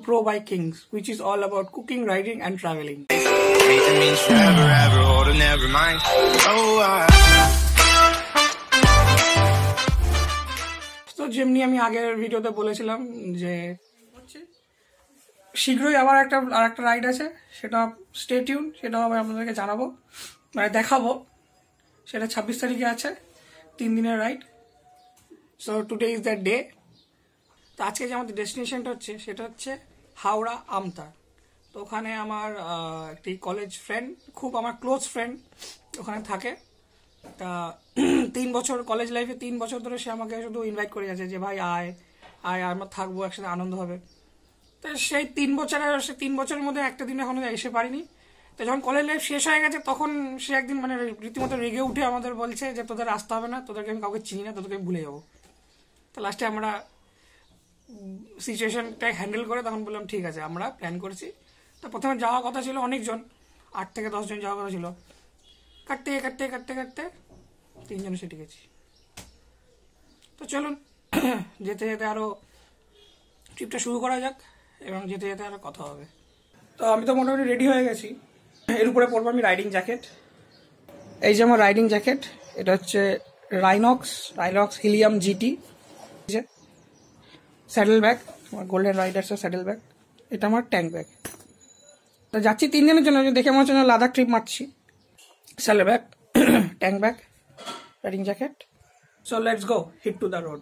Pro by Kings, which is all about cooking, riding and traveling. তো যেমনি আমি আগের ভিডিওতে বলেছিলাম যে শীঘ্রই আবার আরেকটা রাইড আছে, সেটা স্টে টিউন, সেটাও আমি আপনাদেরকে জানাবো, মানে দেখাবো। সেটা 26 তারিখে আছে, 3 দিনের ride. So today is the day. তো আজকে যে আমাদের ডেস্টিনেশনটা হচ্ছে সেটা হচ্ছে হাওড়া আমতা। তো ওখানে আমার একটি কলেজ ফ্রেন্ড, খুব আমার ক্লোজ ফ্রেন্ড ওখানে থাকে। তা 3 বছর কলেজ লাইফে 3 বছর ধরে সে আমাকে শুধু ইনভাইট করে গেছে যে ভাই আয় আমরা থাকবো, একসাথে আনন্দ হবে। তো সেই 3 বছরের মধ্যে একটা দিন এখনো এসে পারিনি। তো যখন কলেজ লাইফ শেষ হয়ে গেছে তখন সে একদিন মানে রীতিমতো রেগে উঠে আমাদের বলছে যে তোদের আসতে হবে না, তোদেরকে আমি কাউকে চিনি না, তোদেরকে আমি ভুলে যাবো। তো লাস্টে আমরা সিচুয়েশনটা হ্যান্ডেল করে তখন বললাম ঠিক আছে, আমরা প্ল্যান করছি। তো প্রথমে যাওয়ার কথা ছিল অনেকজন, 8 থেকে 10 জন যাওয়ার কথা ছিল। কাটতে 3 জন সেটে গেছি। তো চলুন যেতে যেতে আরো ট্রিপটা শুরু করা যাক এবং যেতে যেতে আরো কথা হবে। তো আমি তো মোটামুটি রেডি হয়ে গেছি। এর উপরে পরবো আমি রাইডিং জ্যাকেট। এই যে আমার রাইডিং জ্যাকেট, এটা হচ্ছে রাইনক্স হিলিয়াম জিটি। স্যাডেল ব্যাগ, আমার গোল্ডেন রাইডার্সের স্যাডেল ব্যাগ। এটা আমার ট্যাঙ্ক ব্যাগ। তো যাচ্ছি 3 দিনের জন্য, দেখে মনে হচ্ছে লাদাখ ট্রিপ মারছি। Saddle bag, tank bag, riding jacket. So let's go, hit to the road.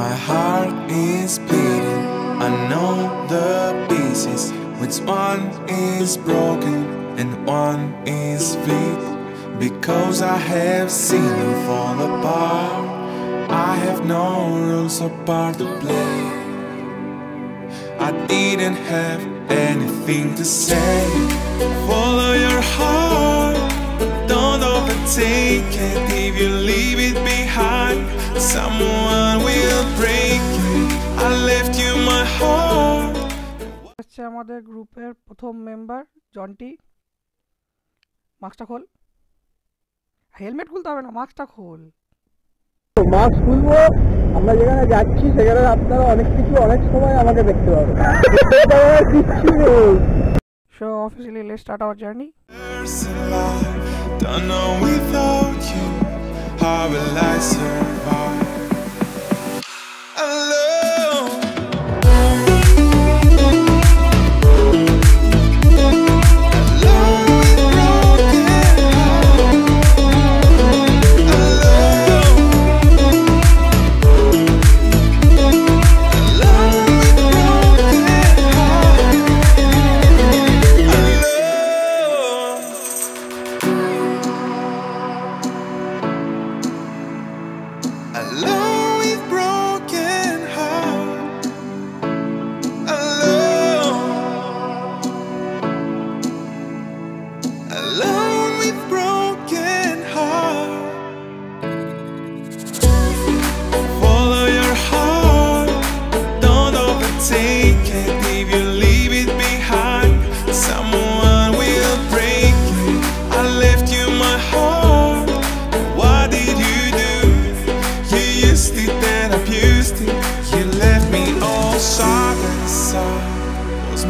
My heart is bleeding, I know the pieces, which one is broken and one is weak. Because I have seen you fall apart, I have no rules or part to play. I didn't have anything to say. Follow your heart, don't overtake it. If you leave it behind, someone will break it. I left you my heart. হচ্ছে আমাদের গ্রুপের প্রথম member Jonty. মাস্কটা খোল। Helmet খুলতে হবে না, মাস্কটা খোল। মাস্ক খুলবো, আমরা যেখানে যাচ্ছি সেখানে আপনারা অনেক সময় আমাকে দেখতে পাবেন। So officially let's start our journey. Don't know without you, how will I survive? Alone.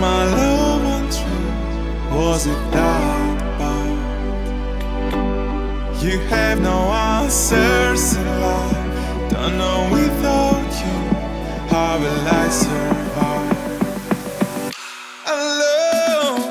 My love untrue, was it that bad? You have no answers in life, don't know without you, how will I survive? Alone.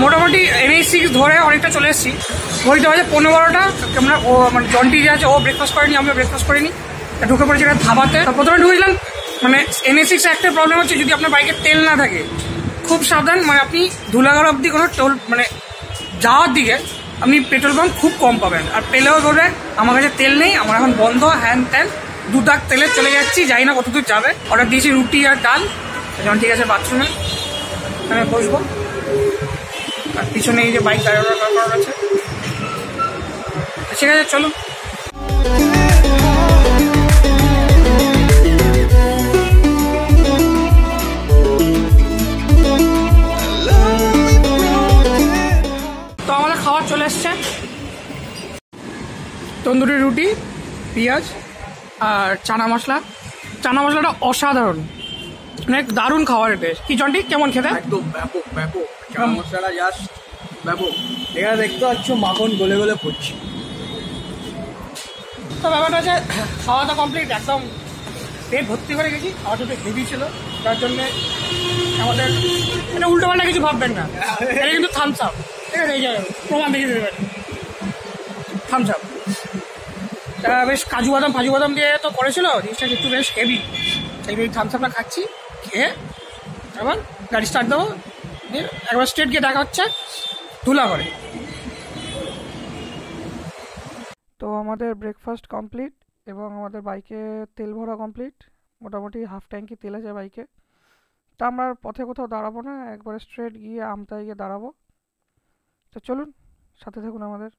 মোটামুটি NH6 ধরে অনেকটা চলে এসেছি। ঘড়িতে বাজে 15-12টা। আমরা মানে Jonty যে আছে ও ব্রেকফাস্ট করেনি, আমিও ব্রেকফাস্ট করিনি। ঢুকে পড়েছি একটা ধাবাতে। প্রথমে ঢুকলাম, মানে NH6 একটা প্রবলেম হচ্ছে যদি আপনার বাইকে তেল না থাকে খুব সাবধান, মানে আপনি ধুলাগড় অব্দি কোনো টোল মানে যাওয়ার দিকে আপনি পেট্রোল পাম্প খুব কম পাবেন। আর পেলেও বলবে আমার কাছে তেল নেই, আমার এখন বন্ধ, হ্যান ত্যান, 2 দাগ তেলে চলে যাচ্ছি, যাই না কতদূর যাবে। অর্ডার দিয়েছি রুটি আর ডাল। যেমন ঠিক আছে, বাথরুমে আমি বসবো। আর পিছনে এই যে বাইক গাড়ি করার আছে, ঠিক আছে চলো। তো আমাদের খাবার চলে এসছে, তন্দুরি রুটি, পেঁয়াজ আর চানা মশলা। চানা মশলাটা অসাধারণ, মানে দারুণ খাবারের টেস্ট। কি জন্টি কেমন খেতে? একদম ব্যাপক ব্যাপক, চানা মশলাটা জাস্ট ব্যাপক। এখানে দেখতে পাচ্ছ মাখন গলে গলে পড়ছে। তো ব্যাপারটা হচ্ছে খাওয়া দাওয়া কমপ্লিট, একদম পেট ভর্তি করে গেছি। খাওয়াটা একটু হেভি ছিল, তার জন্যে আমাদের মানে উল্টো পাল্টা কিছু ভাববেন না। এটা কিন্তু থামস আপ, ঠিক আছে? এই যে প্রমাণ দেখিয়ে দিতে পারি, থামস আপ। বেশ কাজু বাদাম দিয়ে তো করেছিল, জিনিসটা একটু বেশ হেভি। এই থামস আপটা খাচ্ছি, খেয়ে এবার গাড়ি স্টার্ট দেবো, দিয়ে একবার স্ট্রেট গিয়ে দেখা হচ্ছে ধুলা করে। তো আমাদের ব্রেকফাস্ট কমপ্লিট এবং আমাদের বাইকে তেল ভরা কমপ্লিট। মোটামুটি হাফ ট্যাঙ্কি তেল আছে বাইকে। তা আমরা পথে কোথাও দাঁড়াবো না, একবারে স্ট্রেট গিয়ে আমতায় গিয়ে দাঁড়াবো। তো চলুন, সাথে থাকুন আমাদের।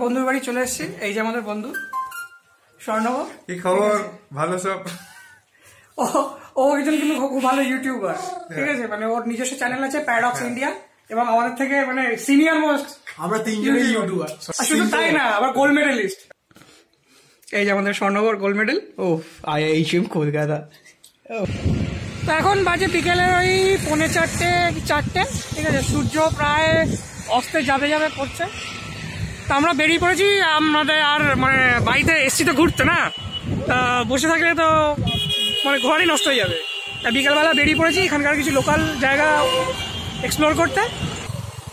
বন্ধুর বাড়ি চলে এসেছি। এই যে আমাদের বন্ধু স্বর্ণব। কি খবর? ভালো সব। ও একজন কিন্তু খুব ভালো ইউটিউবার, ঠিক আছে? মানে ওর নিজস্ব চ্যানেল আছে প্যারাডক্স ইন্ডিয়া, এবং আমাদের থেকে মানে সিনিয়র মোস্ট। আমরা তিনজনই ইউটিউবার। শুধু তাই না, আবার গোল্ড মেডেলিস্ট। এই যে আমাদের স্বর্ণবর গোল্ড মেডেল। ও IIM কলকাতা। তো এখন বাজে বিকেলের ওই 3:45-4, ঠিক আছে? সূর্য প্রায় অস্তে যাবে যাবে করছে। তা আমরা বেরিয়ে পড়েছি। আমাদের আর মানে বাড়িতে এসছি তো ঘুরতে, না বসে থাকলে তো মানে ঘরই নষ্ট হয়ে যাবে। বিকেলবেলা বেরিয়ে পড়েছি এখানকার কিছু লোকাল জায়গা এক্সপ্লোর করতে।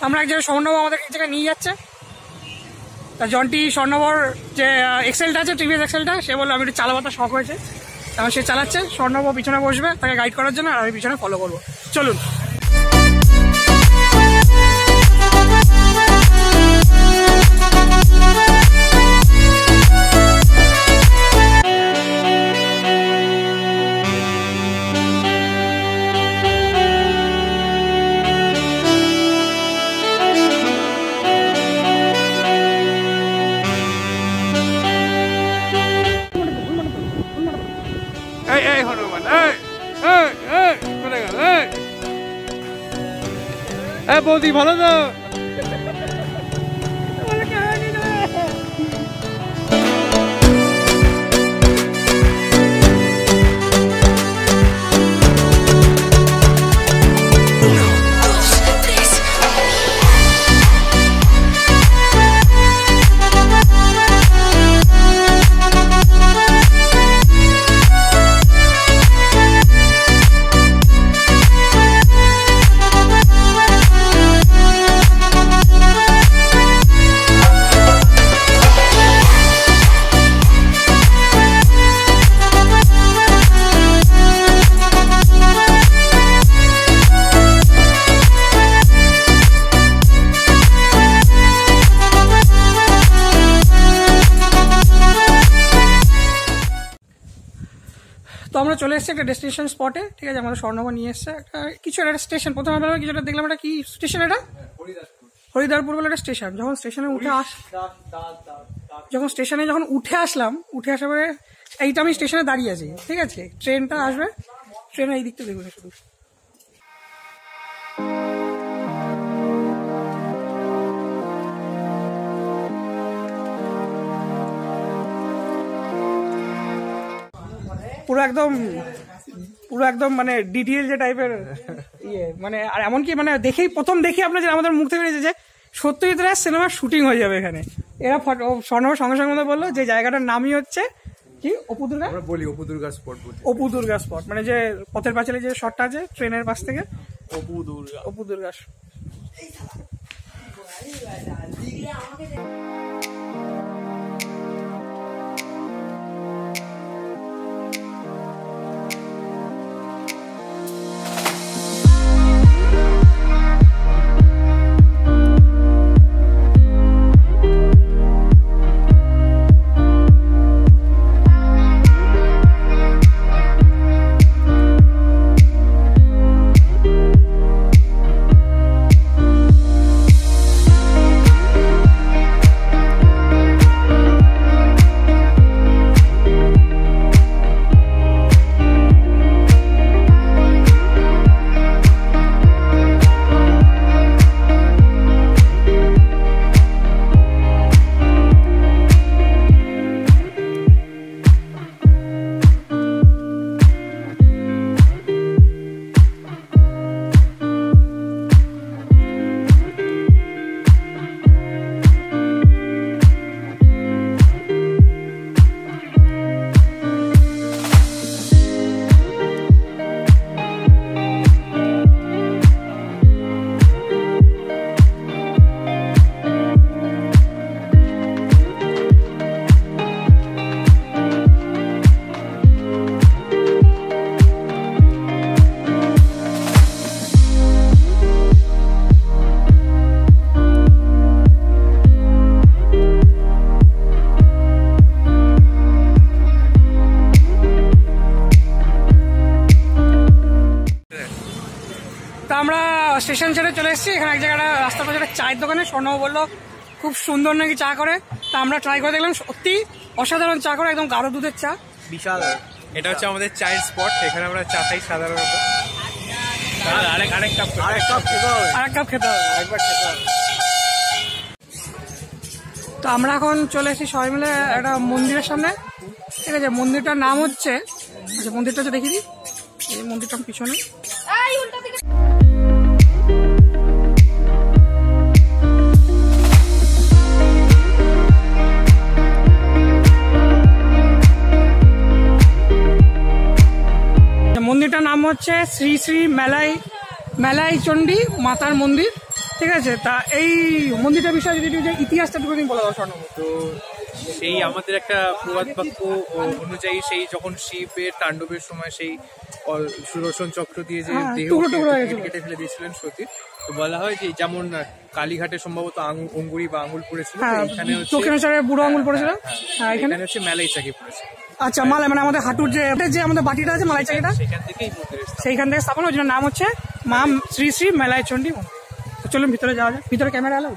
আমরা এক জায়গায় স্বর্ণব আমাদের এক জায়গায় নিয়ে যাচ্ছে। তা জন্টি স্বর্ণবর যে এক্সেলটা আছে, টিভিএস এক্সেলটা, সে বললো আমি একটু চালাবাটা শখ হয়েছে, তারপর সে চালাচ্ছে। স্বর্ণব পিছনে বসবে তাকে গাইড করার জন্য, আর আমি পিছনে ফলো করবো। চলুন। বৌদি ভালো তো? তো আমরা চলে এসেছি একটা ডেস্টিনেশন স্পটে, ঠিক আছে। আমাদের স্বর্ণবা নিয়ে এসছে একটা কিছু একটা স্টেশন, প্রথমে আমরা কিছুটা দেখলাম এটা কি স্টেশন, এটা হরিদারপুর বলে একটা স্টেশন। যখন স্টেশনে উঠে আসলাম, উঠে আসার পরে এইটা আমি স্টেশনে দাঁড়িয়ে আছি, ঠিক আছে। ট্রেনটা আসবে, ট্রেনের এই দিকটা দেখুন শুধু। পুরো একদম মানে ডিটেইল যে টাইপের মানে, আর এমনকি মানে প্রথম দেখি আপনার যে আমাদের মুখ থেকে বেরিয়েছে যে সত্যজিৎ সিনেমার শুটিং হয়ে যাবে এখানে। এরা স্বর্ণবার সঙ্গে সঙ্গে বললো যে জায়গাটার নামই হচ্ছে কি অপু দুর্গা স্পট, মানে যে পথের পাঁচালী যে শটটা আছে ট্রেনের পাশ থেকে, অপু দুর্গা। আমরা স্টেশন ছেড়ে চলে এসেছি, এখানে এক জায়গাটা রাস্তার পাশে একটা চায়ের দোকানে। স্বর্ণব বললো খুব সুন্দর নাকি চা করে, তা আমরা ট্রাই করে দেখলাম, সত্যি অসাধারণ চা করে, একদম গাঢ় দুধের চা, বিশাল। এটা হচ্ছে আমাদের চায়ের স্পট, এখানে আমরা চা খাই সাধারণত। আরেক কাপ খেতে হবে। তো আমরা এখন চলে এসেছি সবাই মিলে একটা মন্দিরের সামনে, ঠিক আছে। মন্দিরটার নাম হচ্ছে, আচ্ছা মন্দিরটা হচ্ছে দেখি, এই মন্দিরটার পিছনে মন্দিরটার নাম হচ্ছে শ্রী শ্রী মেলাই চণ্ডী মাতার মন্দির, ঠিক আছে। তা এই মন্দিরটার বিষয়ে যদি ইতিহাসটা একটু বলে দাও স্বর্ণব। তো সেই আমাদের একটা প্রবাদ বাক্য অনুযায়ী, সেই যখন শিবের তাণ্ডবের সময় সেই সুদর্শন চক্র দিয়ে যে দেহ কেটে ফেলে দিয়েছিলেন সতী, তো বলা হয় যে যেমন কালীঘাটে সম্ভবত অঙ্গুরি বা আঙুল পড়েছিল, এখানে দক্ষিণেশ্বরে বুড়ো আঙুল পড়েছিল, এখানে হচ্ছে মেলাই চাকি পড়েছে। আচ্ছা, মালাই মানে আমাদের হাঁটুর যে আমাদের বাটিটা আছে মালাই চাকিটা, সেইখান থেকে স্থাপন, ওই জন্য নাম হচ্ছে মা শ্রী শ্রী মেলাই চণ্ডী মন্দির। চলুন ভিতরে যাওয়া যায়, ভিতরে ক্যামেরা এলো।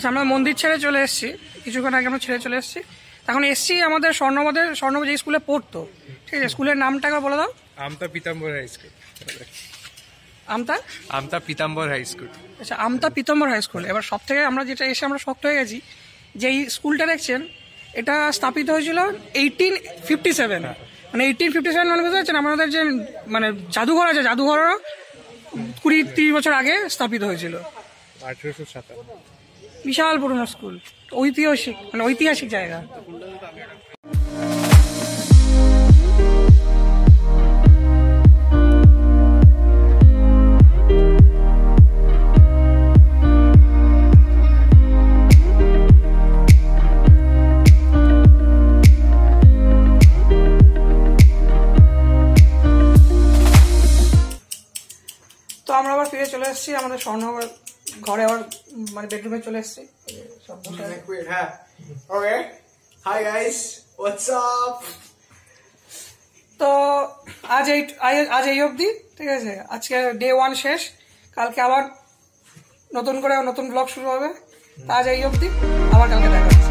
আচ্ছা, আমরা মন্দির ছেড়ে চলে এসেছি, কিছুক্ষণ আগে আমরা ছেড়ে চলে এসেছি। এখন এসছি আমাদের স্বর্ণব যে স্কুলে পড়তো, ঠিক আছে, স্কুলের নামটা একবার বলে দাও। আমতা পিতাম্বর হাই স্কুল। আমতা পিতাম্বর হাই স্কুল। আচ্ছা, আমতা পিতাম্বর হাই স্কুল। এবার সব থেকে আমরা যেটা এসে আমরা শক্ত হয়ে গেছি যে এই স্কুলটা দেখছেন, এটা স্থাপিত হয়েছিল 1857। মানে 1857 মানে বুঝতে পারছেন, আমাদের যে মানে জাদুঘর আছে, জাদুঘরেরও 20-30 বছর আগে স্থাপিত হয়েছিল। 1857। বিশাল পুরনো স্কুল, ঐতিহাসিক জায়গা। তো আমরা আবার ফিরে চলে এসেছি আমাদের স্বর্ণনগর ঘরে, আবার মানে বেডরুমে চলে এসেছি। হ্যাঁ, ওকে, হাই গাইস, হোয়াটস আপ। তো আজ এই অবধি, ঠিক আছে, আজকে ডে 1 শেষ। কালকে আবার নতুন করে নতুন ব্লগ শুরু হবে। আজ এই অবধি, আবার কালকে দেখা হচ্ছে।